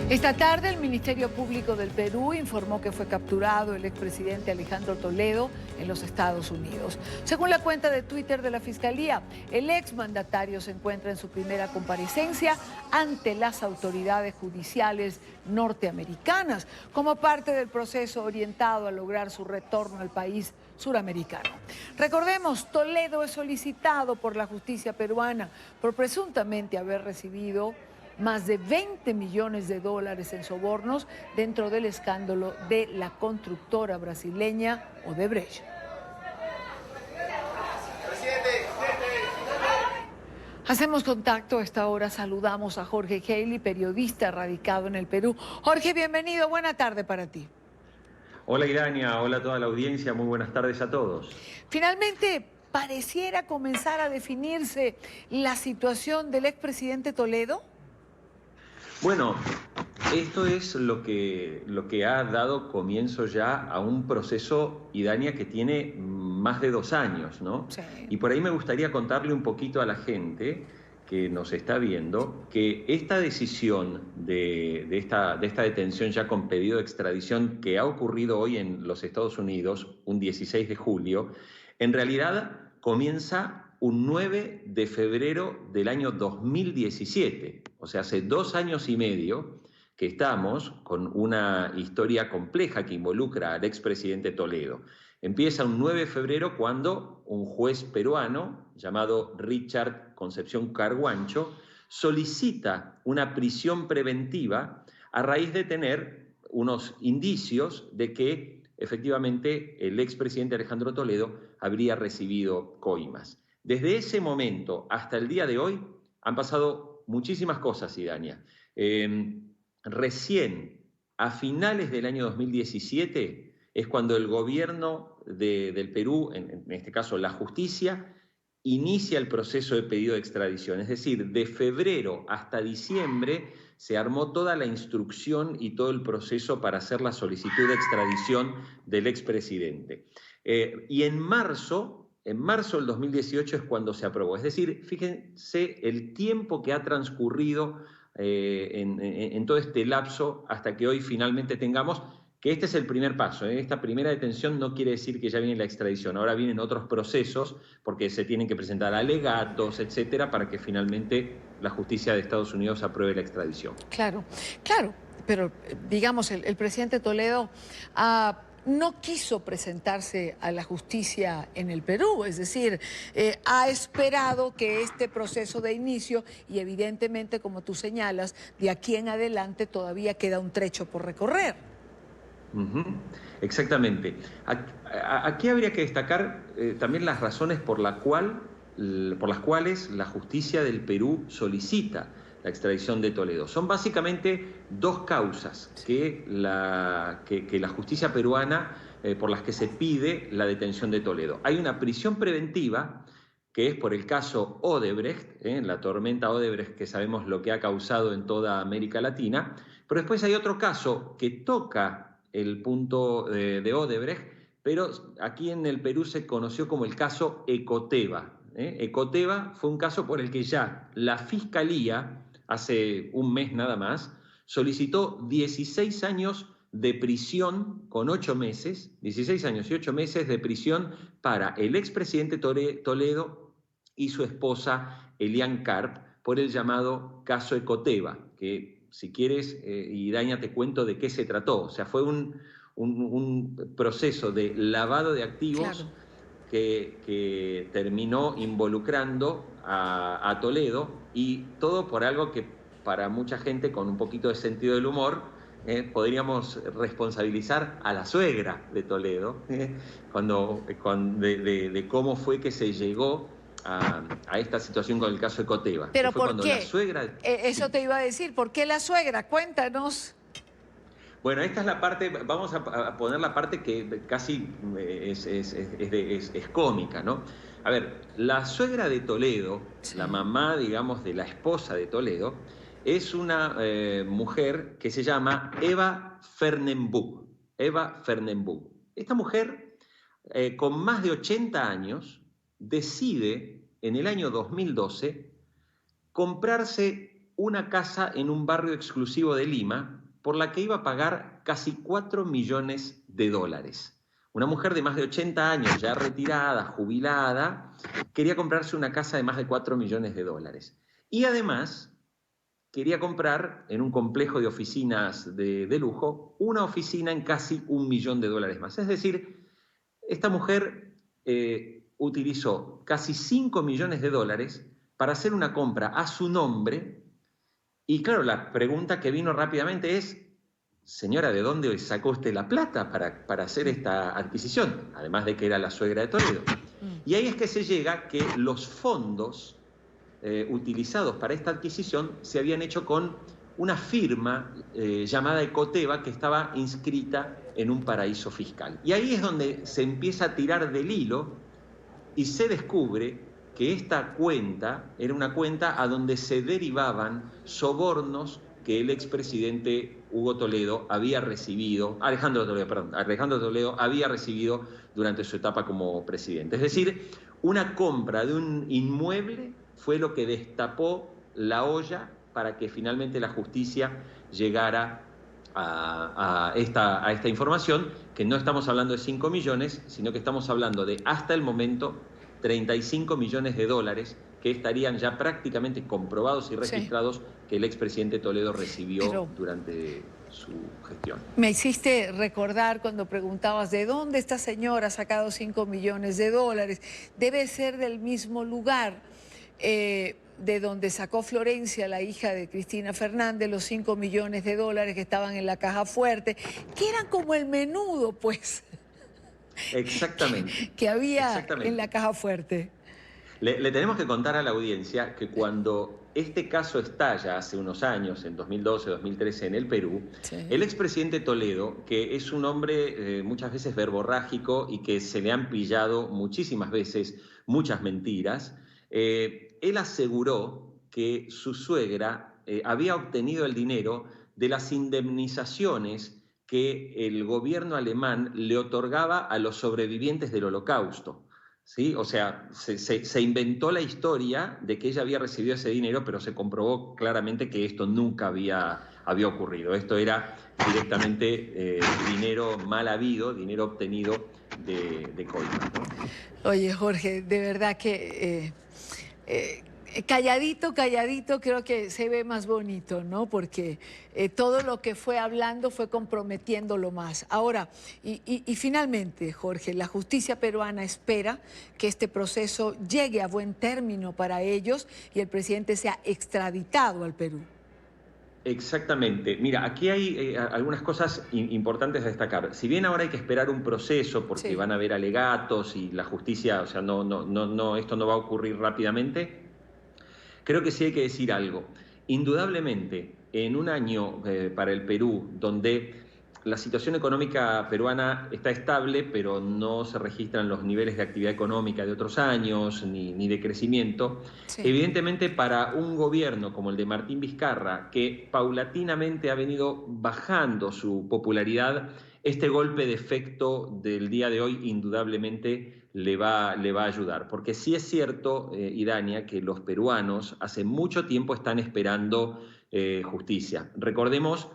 Esta tarde el Ministerio Público del Perú informó que fue capturado el expresidente Alejandro Toledo en los Estados Unidos. Según la cuenta de Twitter de la Fiscalía, el exmandatario se encuentra en su primera comparecencia ante las autoridades judiciales norteamericanas como parte del proceso orientado a lograr su retorno al país suramericano. Recordemos, Toledo es solicitado por la justicia peruana por presuntamente haber recibido más de 20 millones de dólares en sobornos dentro del escándalo de la constructora brasileña Odebrecht. Hacemos contacto a esta hora, saludamos a Jorge Haley, periodista radicado en el Perú. Jorge, bienvenido, buena tarde para ti. Hola Irania, hola a toda la audiencia, muy buenas tardes a todos. Finalmente, pareciera comenzar a definirse la situación del expresidente Toledo. Bueno, esto es lo que ha dado comienzo ya a un proceso, Irania, que tiene más de 2 años, ¿no? Sí. Y por ahí me gustaría contarle un poquito a la gente que nos está viendo que esta decisión de esta detención ya con pedido de extradición que ha ocurrido hoy en los Estados Unidos, un 16 de julio, en realidad comienza un 9 de febrero del año 2017, o sea, hace 2 años y medio que estamos con una historia compleja que involucra al expresidente Toledo. Empieza un 9 de febrero cuando un juez peruano llamado Richard Concepción Carguancho solicita una prisión preventiva a raíz de tener unos indicios de que efectivamente el expresidente Alejandro Toledo habría recibido coimas. Desde ese momento hasta el día de hoy han pasado muchísimas cosas, Idania. Recién a finales del año 2017 es cuando el gobierno del Perú, en este caso la justicia, inicia el proceso de pedido de extradición. Es decir, de febrero hasta diciembre se armó toda la instrucción y todo el proceso para hacer la solicitud de extradición del expresidente. Y en marzo del 2018 es cuando se aprobó. Es decir, fíjense el tiempo que ha transcurrido en todo este lapso hasta que hoy finalmente tengamos que este es el primer paso. Esta primera detención no quiere decir que ya viene la extradición. Ahora vienen otros procesos porque se tienen que presentar alegatos, etcétera, para que finalmente la justicia de Estados Unidos apruebe la extradición. Claro, pero digamos, el presidente Toledo no quiso presentarse a la justicia en el Perú, es decir, ha esperado que este proceso de inicio, y evidentemente, como tú señalas, de aquí en adelante todavía queda un trecho por recorrer. Exactamente. Aquí habría que destacar también las razones por las cuales la justicia del Perú solicita la extradición de Toledo. Son básicamente 2 causas que la justicia peruana, por las que se pide la detención de Toledo. Hay una prisión preventiva, que es por el caso Odebrecht, la tormenta Odebrecht, que sabemos lo que ha causado en toda América Latina, pero después hay otro caso que toca el punto de Odebrecht, pero aquí en el Perú se conoció como el caso Ecoteva. Ecoteva fue un caso por el que ya la Fiscalía, hace un mes nada más, solicitó 16 años de prisión con 8 meses, 16 años y 8 meses de prisión para el expresidente Toledo y su esposa Elian Karp por el llamado caso Ecoteva, que si quieres, Iraña, te cuento de qué se trató. O sea, fue un proceso de lavado de activos, claro, que terminó involucrando a Toledo, y todo por algo que para mucha gente con un poquito de sentido del humor podríamos responsabilizar a la suegra de Toledo, de cómo fue que se llegó a esta situación con el caso Ecoteva. ¿Pero fue por qué? La suegra... Eso te iba a decir, ¿por qué la suegra? Cuéntanos. Bueno, esta es la parte, vamos a poner la parte que casi es cómica, ¿no? A ver, la suegra de Toledo, sí, la mamá, digamos, de la esposa de Toledo, es una mujer que se llama Eva Fernenbuch. Eva Fernenbuch. Esta mujer, con más de 80 años, decide en el año 2012 comprarse una casa en un barrio exclusivo de Lima por la que iba a pagar casi 4 millones de dólares. Una mujer de más de 80 años, ya retirada, jubilada, quería comprarse una casa de más de 4 millones de dólares. Y además quería comprar en un complejo de oficinas de lujo una oficina en casi 1 millón de dólares más. Es decir, esta mujer utilizó casi 5 millones de dólares para hacer una compra a su nombre. Y claro, la pregunta que vino rápidamente es: señora, ¿de dónde sacó usted la plata para hacer esta adquisición? Además de que era la suegra de Toledo. Y ahí es que se llega que los fondos utilizados para esta adquisición se habían hecho con una firma llamada Ecoteva, que estaba inscrita en un paraíso fiscal. Y ahí es donde se empieza a tirar del hilo y se descubre que esta cuenta era una cuenta a donde se derivaban sobornos que el expresidente Alejandro Toledo había recibido durante su etapa como presidente. Es decir, una compra de un inmueble fue lo que destapó la olla para que finalmente la justicia llegara a esta información, que no estamos hablando de 5 millones, sino que estamos hablando de, hasta el momento, 35 millones de dólares que estarían ya prácticamente comprobados y registrados, sí, que el expresidente Toledo recibió durante su gestión. Me hiciste recordar cuando preguntabas de dónde esta señora ha sacado 5 millones de dólares. Debe ser del mismo lugar de donde sacó Florencia, la hija de Cristina Fernández, los 5 millones de dólares que estaban en la caja fuerte, que eran como el menudo, pues. Exactamente. que había en la caja fuerte. Le tenemos que contar a la audiencia que cuando este caso estalla hace unos años, en 2012, 2013, en el Perú, sí, el expresidente Toledo, que es un hombre muchas veces verborrágico y que se le han pillado muchísimas veces muchas mentiras, él aseguró que su suegra había obtenido el dinero de las indemnizaciones que el gobierno alemán le otorgaba a los sobrevivientes del Holocausto. ¿Sí? O sea, se inventó la historia de que ella había recibido ese dinero, pero se comprobó claramente que esto nunca había ocurrido. Esto era directamente dinero mal habido, dinero obtenido de coimas, ¿no? Oye, Jorge, de verdad que calladito, creo que se ve más bonito, ¿no? Porque todo lo que fue hablando fue comprometiéndolo más. Ahora, y finalmente, Jorge, la justicia peruana espera que este proceso llegue a buen término para ellos y el presidente sea extraditado al Perú. Exactamente. Mira, aquí hay algunas cosas importantes a destacar. Si bien ahora hay que esperar un proceso porque sí, van a haber alegatos y la justicia, o sea, esto no va a ocurrir rápidamente, creo que sí hay que decir algo. Indudablemente, en un año para el Perú, donde la situación económica peruana está estable, pero no se registran los niveles de actividad económica de otros años, ni de crecimiento, sí, evidentemente para un gobierno como el de Martín Vizcarra, que paulatinamente ha venido bajando su popularidad, este golpe de efecto del día de hoy indudablemente le va a ayudar. Porque sí es cierto, Idania, que los peruanos hace mucho tiempo están esperando justicia. Recordemos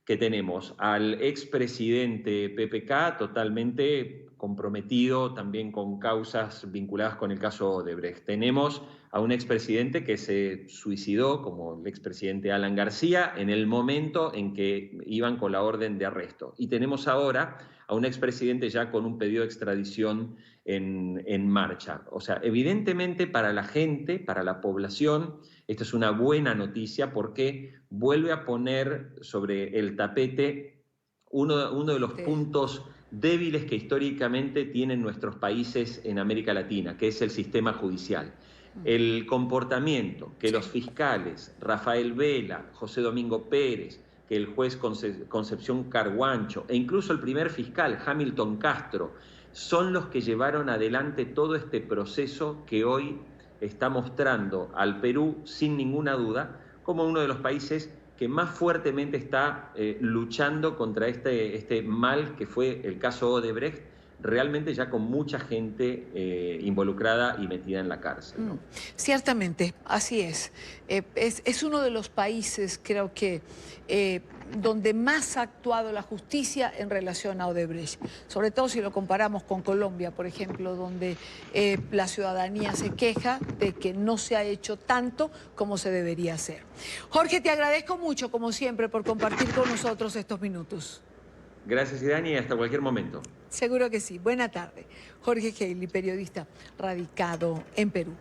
que tenemos al expresidente PPK totalmente comprometido también con causas vinculadas con el caso Odebrecht. Tenemos a un expresidente que se suicidó, como el expresidente Alan García, en el momento en que iban con la orden de arresto. Y tenemos ahora a un expresidente ya con un pedido de extradición en marcha. O sea, evidentemente para la gente, para la población, esto es una buena noticia porque vuelve a poner sobre el tapete uno de los puntos débiles que históricamente tienen nuestros países en América Latina, que es el sistema judicial. El comportamiento que los fiscales, Rafael Vela, José Domingo Pérez, que el juez Concepción Carguancho e incluso el primer fiscal, Hamilton Castro, son los que llevaron adelante todo este proceso que hoy está mostrando al Perú, sin ninguna duda, como uno de los países que más fuertemente está luchando contra este mal que fue el caso Odebrecht, realmente ya con mucha gente involucrada y metida en la cárcel, ¿no? Ciertamente, así es. Es uno de los países, creo que, donde más ha actuado la justicia en relación a Odebrecht, sobre todo si lo comparamos con Colombia, por ejemplo, donde la ciudadanía se queja de que no se ha hecho tanto como se debería hacer. Jorge, te agradezco mucho, como siempre, por compartir con nosotros estos minutos. Gracias, Idani, y hasta cualquier momento. Seguro que sí. Buena tarde. Jorge Haley, periodista radicado en Perú.